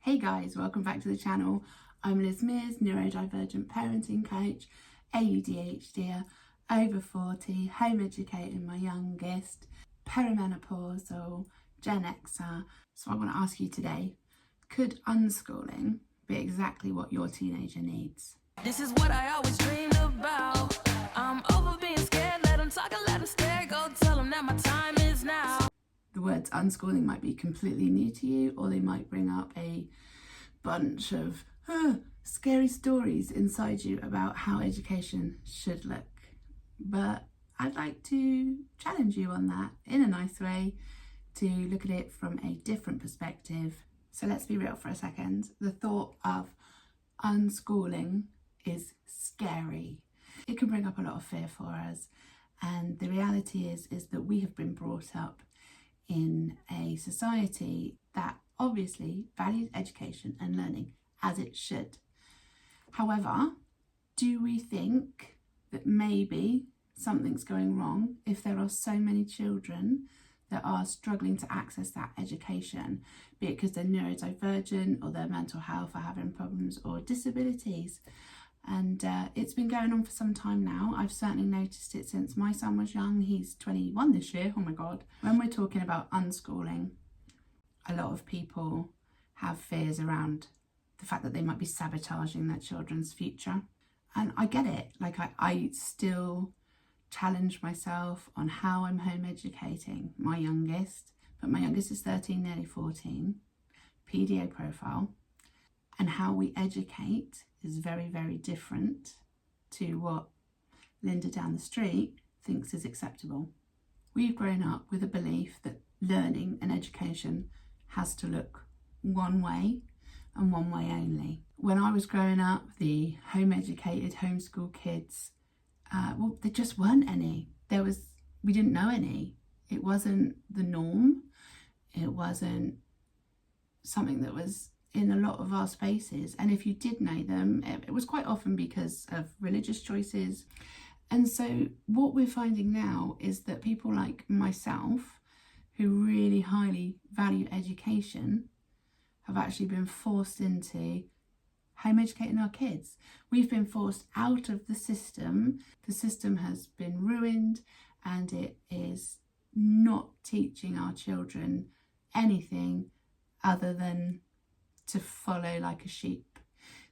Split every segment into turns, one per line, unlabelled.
Hey guys, welcome back to the channel. I'm Lizz, neurodivergent parenting coach, ADHD, over 40, home educating my youngest, perimenopausal, Gen Xer. So I want to ask you today, could unschooling be exactly what your teenager needs?
This is what I always dreamed about. I'm over being scared, let them talk and let them stare. Go tell them that my time is now.
The words unschooling might be completely new to you, or they might bring up a bunch of scary stories inside you about how education should look. But I'd like to challenge you on that in a nice way, to look at it from a different perspective. So let's be real for a second. The thought of unschooling is scary. It can bring up a lot of fear for us. And the reality is that we have been brought up in a society that obviously values education and learning as it should. However, do we think that maybe something's going wrong if there are so many children that are struggling to access that education, be it because they're neurodivergent or their mental health are having problems or disabilities? And it's been going on for some time now. I've certainly noticed it since my son was young. He's 21 this year, oh my God. When we're talking about unschooling, a lot of people have fears around the fact that they might be sabotaging their children's future. And I get it. Like I still challenge myself on how I'm home educating my youngest, but my youngest is 13, nearly 14, PDA profile. And how we educate is very, very different to what Linda down the street thinks is acceptable. We've grown up with a belief that learning and education has to look one way and one way only. When I was growing up, the home educated, homeschool kids, well, there just weren't any. We didn't know any. It wasn't the norm. It wasn't something that was in a lot of our spaces, and if you did know them, it was quite often because of religious choices. And so what we're finding now is that people like myself, who really highly value education, have actually been forced into home educating our kids. We've been forced out of the system. The system has been ruined, and it is not teaching our children anything other than to follow like a sheep.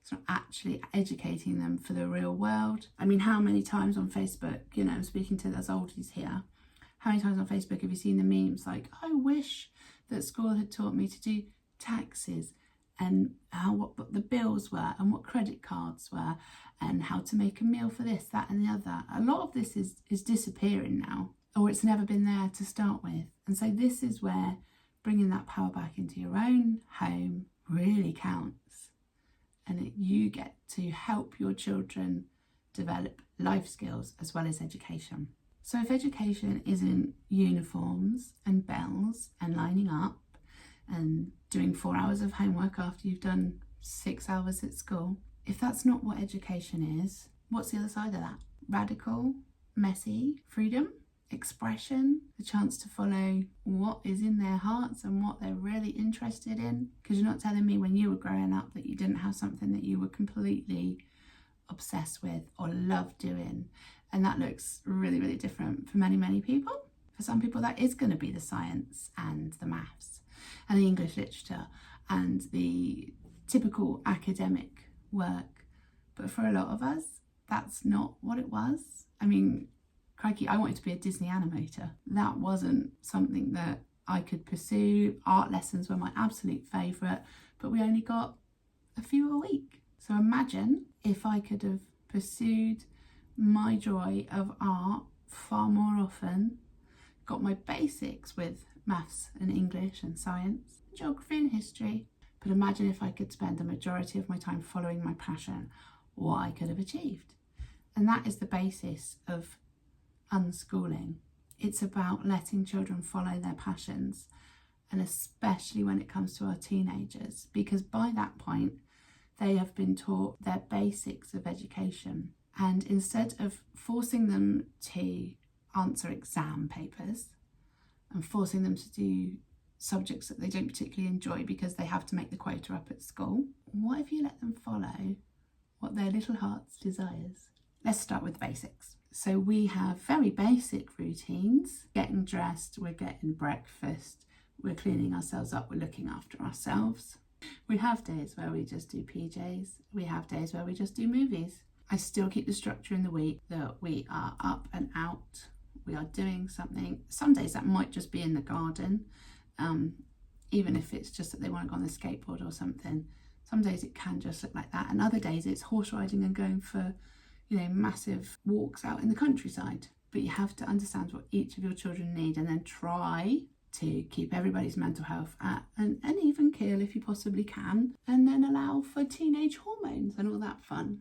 It's not actually educating them for the real world. I mean, how many times on Facebook, I'm speaking to those oldies here, how many times on Facebook have you seen the memes like, I wish that school had taught me to do taxes and what the bills were and what credit cards were and how to make a meal for this, that and the other. A lot of this is disappearing now, or it's never been there to start with. And so this is where bringing that power back into your own home really counts, and that you get to help your children develop life skills as well as education. So if education isn't uniforms and bells and lining up and doing 4 hours of homework after you've done 6 hours at school, if that's not what education is, what's the other side of that? Radical, messy freedom, expression, the chance to follow what is in their hearts and what they're really interested in. Because you're not telling me when you were growing up that you didn't have something that you were completely obsessed with or loved doing. And that looks really, really different for many, many people. For some people, that is going to be the science and the maths and the English literature and the typical academic work. But for a lot of us, that's not what it was. I mean, crikey, I wanted to be a Disney animator. That wasn't something that I could pursue. Art lessons were my absolute favourite, but we only got a few a week. So imagine if I could have pursued my joy of art far more often, got my basics with maths and English and science, geography and history. But imagine if I could spend the majority of my time following my passion, what I could have achieved. And that is the basis of unschooling. It's about letting children follow their passions, and especially when it comes to our teenagers, because by that point they have been taught their basics of education. And instead of forcing them to answer exam papers and forcing them to do subjects that they don't particularly enjoy because they have to make the quota up at school? What if you let them follow what their little hearts desires? Let's start with the basics. So we have very basic routines. Getting dressed, we're getting breakfast, we're cleaning ourselves up, we're looking after ourselves. We have days where we just do PJs. We have days where we just do movies. I still keep the structure in the week that we are up and out. We are doing something. Some days that might just be in the garden, even if it's just that they want to go on the skateboard or something. Some days it can just look like that, and other days it's horse riding and going for, massive walks out in the countryside. But you have to understand what each of your children need, and then try to keep everybody's mental health at an even keel if you possibly can, and then allow for teenage hormones and all that fun.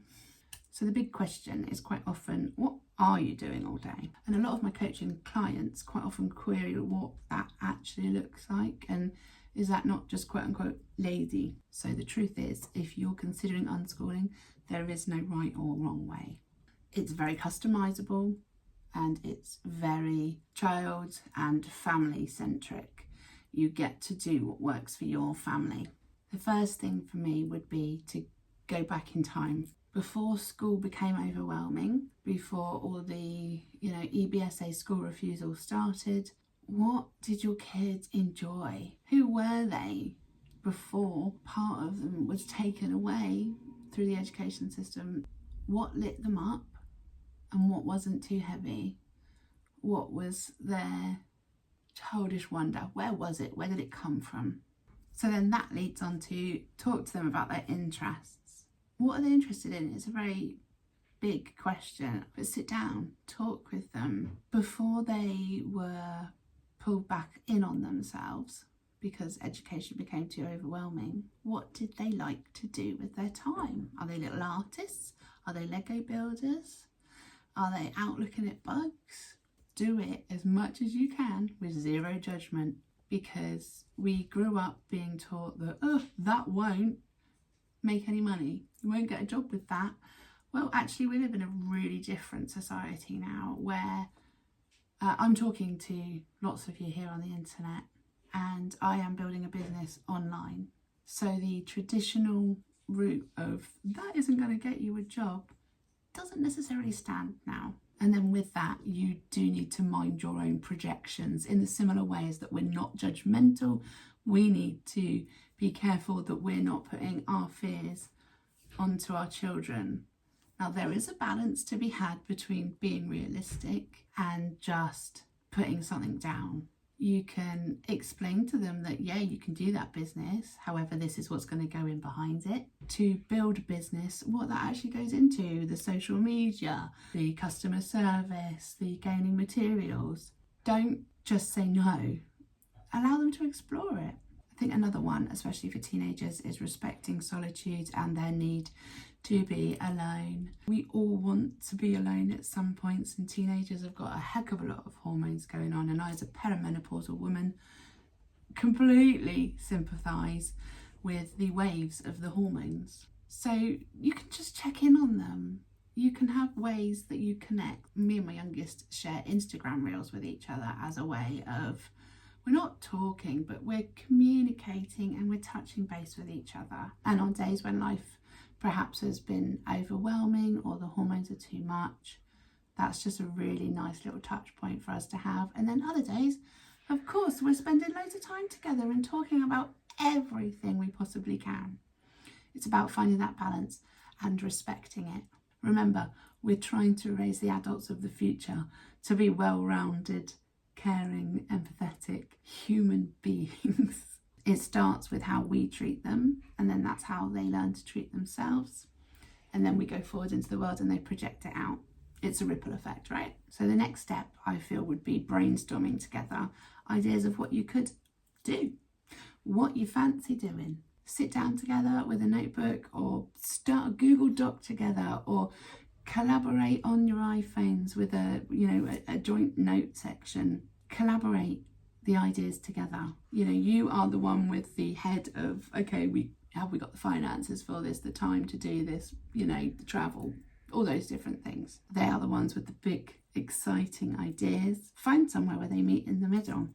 So the big question is quite often, what are you doing all day? And a lot of my coaching clients quite often query what that actually looks like, and is that not just quote unquote lazy? So the truth is, if you're considering unschooling, there is no right or wrong way. It's very customizable, and it's very child and family centric. You get to do what works for your family. The first thing for me would be to go back in time. Before school became overwhelming, before all the, EBSA school refusal started, what did your kids enjoy? Who were they before part of them was taken away through the education system? What lit them up and what wasn't too heavy? What was their childish wonder? Where was it? Where did it come from? So then that leads on to talk to them about their interests. What are they interested in? It's a very big question, but sit down, talk with them. Before they were pulled back in on themselves because education became too overwhelming, what did they like to do with their time? Are they little artists? Are they Lego builders? Are they out looking at bugs? Do it as much as you can with zero judgment, because we grew up being taught that, that won't make any money. You won't get a job with that. Well, actually, we live in a really different society now where I'm talking to lots of you here on the internet, and I am building a business online. So the traditional route of that isn't going to get you a job doesn't necessarily stand now. And then with that, you do need to mind your own projections in the similar ways that we're not judgmental. We need to be careful that we're not putting our fears onto our children. Now, there is a balance to be had between being realistic and just putting something down. You can explain to them that, yeah, you can do that business. However, this is what's going to go in behind it. To build a business, what that actually goes into, the social media, the customer service, the gaining materials. Don't just say no. Allow them to explore it. I think another one, especially for teenagers, is respecting solitude and their need to be alone. We all want to be alone at some points, and teenagers have got a heck of a lot of hormones going on, and I, as a perimenopausal woman, completely sympathise with the waves of the hormones. So you can just check in on them. You can have ways that you connect. Me and my youngest share Instagram reels with each other as a way of, we're not talking, but we're communicating and we're touching base with each other. And on days when life perhaps has been overwhelming or the hormones are too much, that's just a really nice little touch point for us to have. And then other days, of course, we're spending loads of time together and talking about everything we possibly can. It's about finding that balance and respecting it. Remember, we're trying to raise the adults of the future to be well-rounded, caring, empathetic human beings. It starts with how we treat them, and then that's how they learn to treat themselves. And then we go forward into the world and they project it out. It's a ripple effect, right? So the next step, I feel, would be brainstorming together ideas of what you could do, what you fancy doing. Sit down together with a notebook, or start a Google Doc together, or collaborate on your iPhones with a joint note section. Collaborate the ideas together. You are the one with the head of, okay, have we got the finances for this, the time to do this, the travel, all those different things. They are the ones with the big, exciting ideas. Find somewhere where they meet in the middle.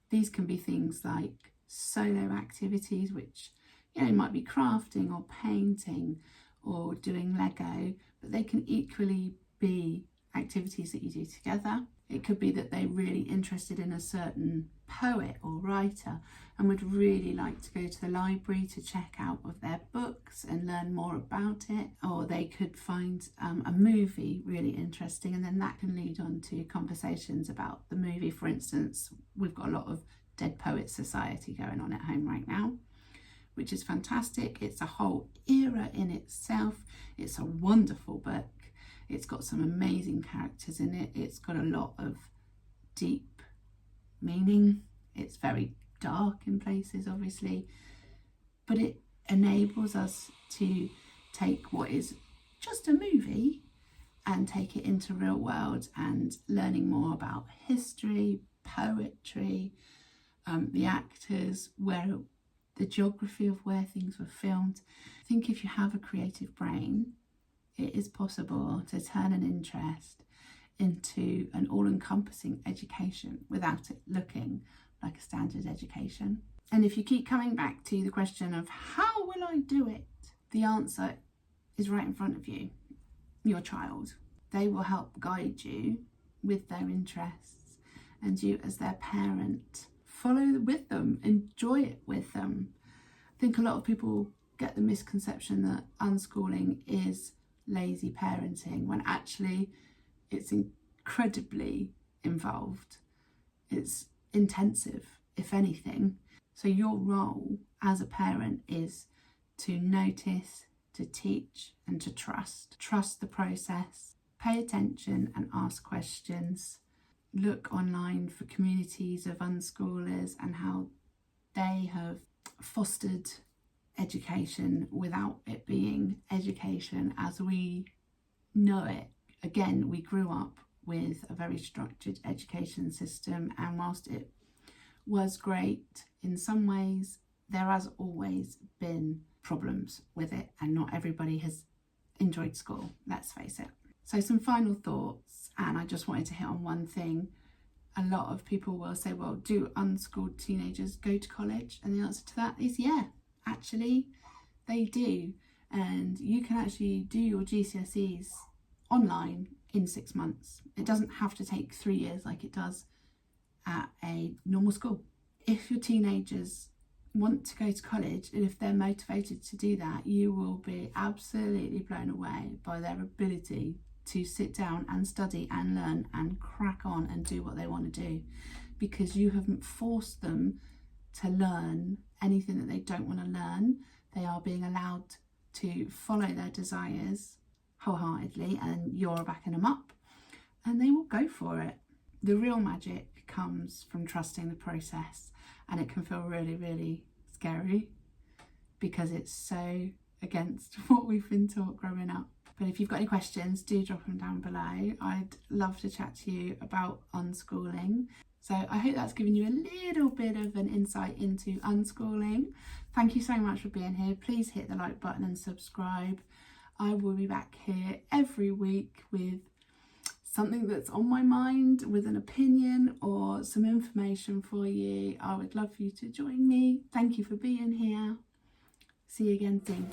These can be things like solo activities, which might be crafting or painting or doing Lego, but they can equally be activities that you do together. It could be that they're really interested in a certain poet or writer and would really like to go to the library to check out of their books and learn more about it, or they could find a movie really interesting, and then that can lead on to conversations about the movie. For instance, we've got a lot of Dead Poets Society going on at home right now, which is fantastic. It's a whole era in itself. It's a wonderful book. It's got some amazing characters in it. It's got a lot of deep meaning. It's very dark in places, obviously, but it enables us to take what is just a movie and take it into real world and learning more about history, poetry, the actors, where the geography of where things were filmed. I think if you have a creative brain, it is possible to turn an interest into an all-encompassing education without it looking like a standard education. And if you keep coming back to the question of how will I do it, the answer is right in front of you, your child. They will help guide you with their interests, and you as their parent follow with them, enjoy it with them. I think a lot of people get the misconception that unschooling is lazy parenting, when actually it's incredibly involved. It's intensive, if anything. So your role as a parent is to notice, to teach, and to trust. Trust the process, pay attention and ask questions. Look online for communities of unschoolers and how they have fostered education without it being education as we know it. Again, we grew up with a very structured education system, and whilst it was great in some ways, there has always been problems with it, and not everybody has enjoyed school, let's face it. So some final thoughts, and I just wanted to hit on one thing. A lot of people will say, well, do unschooled teenagers go to college? And the answer to that is yeah. Actually, they do, and you can actually do your GCSEs online in 6 months. It doesn't have to take 3 years like it does at a normal school. If your teenagers want to go to college, and if they're motivated to do that, you will be absolutely blown away by their ability to sit down and study and learn and crack on and do what they want to do, because you haven't forced them to learn anything that they don't want to learn. They are being allowed to follow their desires wholeheartedly, and you're backing them up, and they will go for it. The real magic comes from trusting the process, and it can feel really, really scary because it's so against what we've been taught growing up. But if you've got any questions, do drop them down below. I'd love to chat to you about unschooling. So I hope that's given you a little bit of an insight into unschooling. Thank you so much for being here. Please hit the like button and subscribe. I will be back here every week with something that's on my mind, with an opinion or some information for you. I would love for you to join me. Thank you for being here. See you again soon.